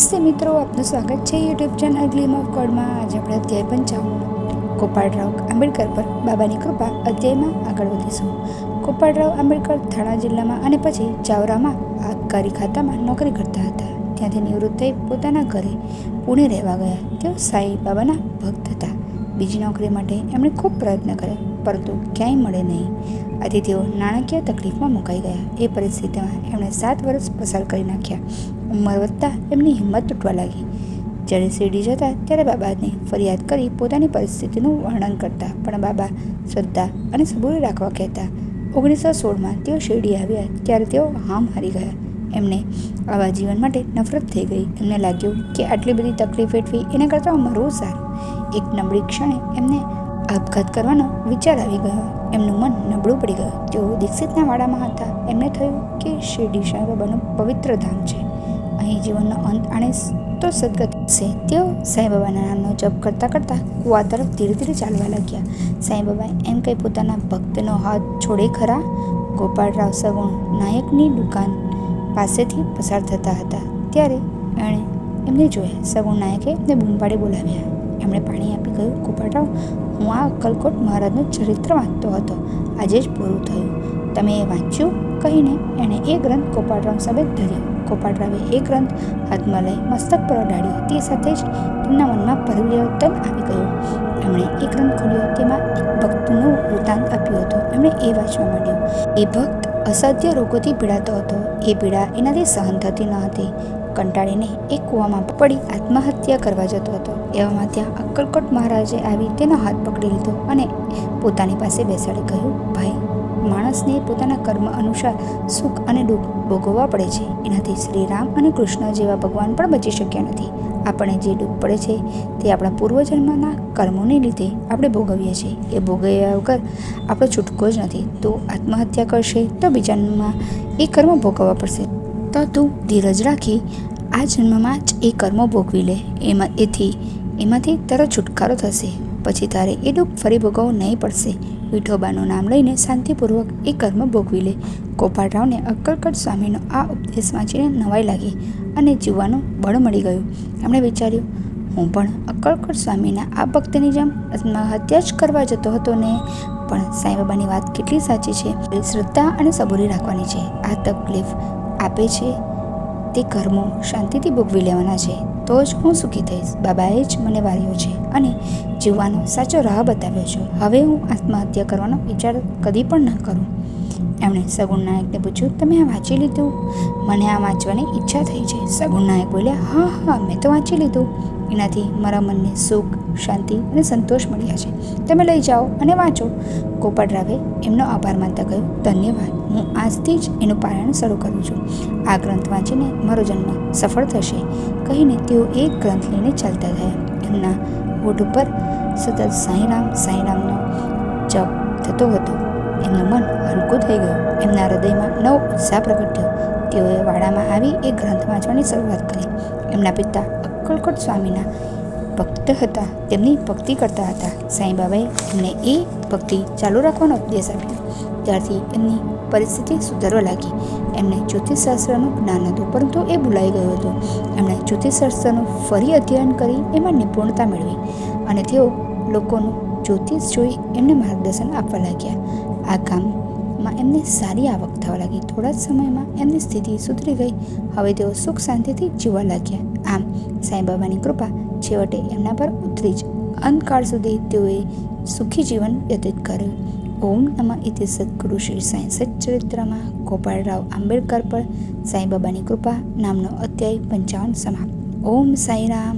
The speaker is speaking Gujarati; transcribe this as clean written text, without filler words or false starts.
નમસ્તે મિત્રો, આપનું સ્વાગત છે યુટ્યુબ ચેનલ ગ્લીમ ઓફ ગોડમાં। આજે આપણે અધ્યાય 55 ગોપાળરાવ આંબેડકર પર બાબાની કૃપા અધ્યાયમાં આગળ વધીશું। ગોપાળરાવ આંબેડકર થાણા જિલ્લામાં અને પછી ચાવરામાં આબકારી ખાતામાં નોકરી કરતા હતા। ત્યાંથી નિવૃત્ત થઈ પોતાના ઘરે પુણે રહેવા ગયા। તેઓ સાંઈ બાબાના ભક્ત હતા। બીજી નોકરી માટે એમણે ખૂબ પ્રયત્ન કર્યા, પરંતુ ક્યાંય મળે નહીં। આથી તેઓ નાણાકીય તકલીફમાં મુકાઈ ગયા। એ પરિસ્થિતિમાં એમણે 7 વર્ષ પસાર કરી નાખ્યા। ઉંમર વધતા એમની હિંમત તૂટવા લાગી। જ્યારે શિરડી જતા ત્યારે બાબાને ફરિયાદ કરી પોતાની પરિસ્થિતિનું વર્ણન કરતા, પણ બાબા શ્રદ્ધા અને સબૂરી રાખવા કહેતા। 1916માં તેઓ શિરડી આવ્યા ત્યારે તેઓ હામ હારી ગયા। એમને આવા જીવન માટે નફરત થઈ ગઈ। એમને લાગ્યું કે આટલી બધી તકલીફ વેઠવી એના કરતાં મરવું સારું। એક નબળી ક્ષણે એમને આપઘાત કરવાનો વિચાર આવી ગયો। એમનું મન નબળું પડી ગયું। તેઓ દીક્ષિતના વાડામાં હતા। એમને થયું કે શિરડી સાંઈ બાબાનું પવિત્ર ધામ છે। અહીં જીવનનો અંત આણે તો સદગત છે। તેઓ સાંઈ બાબાના નામનો જપ કરતાં કરતાં કુવા તરફ ધીરે ધીરે ચાલવા લાગ્યા। સાંઈ બાબા એમ કંઈ પોતાના ભક્તનો હાથ છોડે ખરા? ગોપાળરાવ સગુણ નાયકની દુકાન પાસેથી પસાર થતા હતા ત્યારે એણે એમને જોયા। સગુણ નાયકે એમને બૂમ પાડી બોલાવ્યા। એમણે પાણી આપી કહ્યું, ગોપાળરાવ, હું આ અક્કલકોટ મહારાજનું ચરિત્ર વાંચતો હતો। આજે જ પૂરું થયું। તમે એ વાંચ્યું? કહીને એણે એ ગ્રંથ ગોપાળરાવ સામે ધર્યો। ગોપાળરાવે એ ગ્રંથ હાથમાં લઈ મસ્તક પર અડાડ્યો। તે સાથે જ તેમના મનમાં પરિવર્તન આવી ગયું। એમણે એ ગ્રંથ ખોલ્યો। તેમાં એક ભક્તનું વૃત્તાંત આપ્યું હતું। એમણે એ વાંચવા માંડ્યું। એ ભક્ત અસાધ્ય રોગોથી પીડાતો હતો। એ પીડા એનાથી સહન થતી ન હતી। કંટાળીને એક કૂવામાં પડી આત્મહત્યા કરવા જતો હતો। એવામાં ત્યાં અક્કલકોટ મહારાજે આવી તેનો હાથ પકડી લીધો અને પોતાની પાસે બેસાડી કહ્યું, ભાઈ, માણસને પોતાના કર્મ અનુસાર સુખ અને દુઃખ ભોગવવા પડે છે। એનાથી શ્રી રામ અને કૃષ્ણ જેવા ભગવાન પણ બચી શક્યા નથી। આપણને જે દુઃખ પડે છે તે આપણા પૂર્વજન્મના કર્મોને લીધે આપણે ભોગવીએ છીએ। એ ભોગવ્યા વગર આપણો છૂટકો જ નથી। તું આત્મહત્યા કરશે તો બીજા જન્મમાં એ કર્મ ભોગવવા પડશે। તો તું ધીરજ રાખી આ જન્મમાં જ એ કર્મો ભોગવી લે। એમાંથી તારો છુટકારો થશે। પછી તારે એ દુઃખ ફરી ભોગવવું નહીં પડશે। વિઠોબાનું નામ લઈને શાંતિપૂર્વક એ કર્મ ભોગવી લે। ગોપાળરાવને અક્કલકોટ સ્વામીનો આ ઉપદેશ વાંચીને નવાઈ લાગી અને જીવવાનું બળ મળી ગયું। એમણે વિચાર્યું, હું પણ અક્કલકોટ સ્વામીના આ ભક્તની જેમ આત્મહત્યા જ કરવા જતો હતો ને? પણ સાંઈ બાબાની વાત કેટલી સાચી છે। શ્રદ્ધા અને સબૂરી રાખવાની છે। આ તકલીફ આપે છે તે કર્મો શાંતિથી ભોગવી લેવાના છે, તો જ હું સુખી થઈશ। બાબાએ જ મને વાર્યો છે અને જીવવાનો સાચો રાહ બતાવ્યો છે। હવે હું આત્મહત્યા કરવાનો વિચાર કદી પણ ન કરું। એમણે સગુણ નાયકને પૂછ્યું, તમે આ વાંચી લીધું? મને આ વાંચવાની ઈચ્છા થઈ છે। સગુણ નાયક બોલ્યા, હા, મેં તો વાંચી લીધું। એનાથી મારા મનને સુખ, શાંતિ અને સંતોષ મળ્યા છે। તમે લઈ જાઓ અને વાંચો। ગોપાળરાવે એમનો આભાર માનતા કહ્યું, ધન્યવાદ, હું આજથી જ એનું પારાયણ શરૂ કરું છું। આ ગ્રંથ વાંચીને મારો જન્મ સફળ થશે, કહીને તેઓ એક ગ્રંથ લઈને ચાલતા થયા। એમના હોઠ ઉપર સતત સાંઈરામનો જપ થતો હતો। એમનું મન હલકું થઈ ગયું। એમના હૃદયમાં નવો ઉત્સાહ પ્રગટ થયો। તેઓએ વાડામાં આવી એ ગ્રંથ વાંચવાની શરૂઆત કરી। એમના પિતા અક્કલકોટ સ્વામીના ભક્ત હતા। તેમની ભક્તિ કરતા હતા। સાંઈ બાબાએ એમને એ ભક્તિ ચાલુ રાખવાનો ઉપદેશ આપ્યો। ત્યારથી એમની પરિસ્થિતિ સુધરવા લાગી। એમને જ્યોતિષશાસ્ત્રનું જ્ઞાન હતું, પરંતુ એ ભૂલાઈ ગયું હતું। એમણે જ્યોતિષશાસ્ત્રનું ફરી અધ્યયન કરી એમાં નિપુણતા મેળવી અને તેઓ લોકોનું જ્યોતિષ જોઈ એમને માર્ગદર્શન આપવા લાગ્યા। આ કામમાં એમને સારી આવક થવા લાગી। થોડા જ સમયમાં એમની સ્થિતિ સુધરી ગઈ। હવે તેઓ સુખ શાંતિથી જીવવા લાગ્યા। આમ સાંઈ બાબાની કૃપા છેવટે એમના પર ઉતરી જ અંતકાળ સુધી તેઓએ સુખી જીવન વ્યતીત કર્યું। ઓમ નમઃ ઇતિ સદગુરુ શ્રી સાંઈ સચ્ચરિત્રમાં ગોપાળરાવ આંબેડકર પર સાંઈ બાબાની કૃપા નામનો અધ્યાય 55 સમાપ્ત। ઓમ સાંઈ રામ।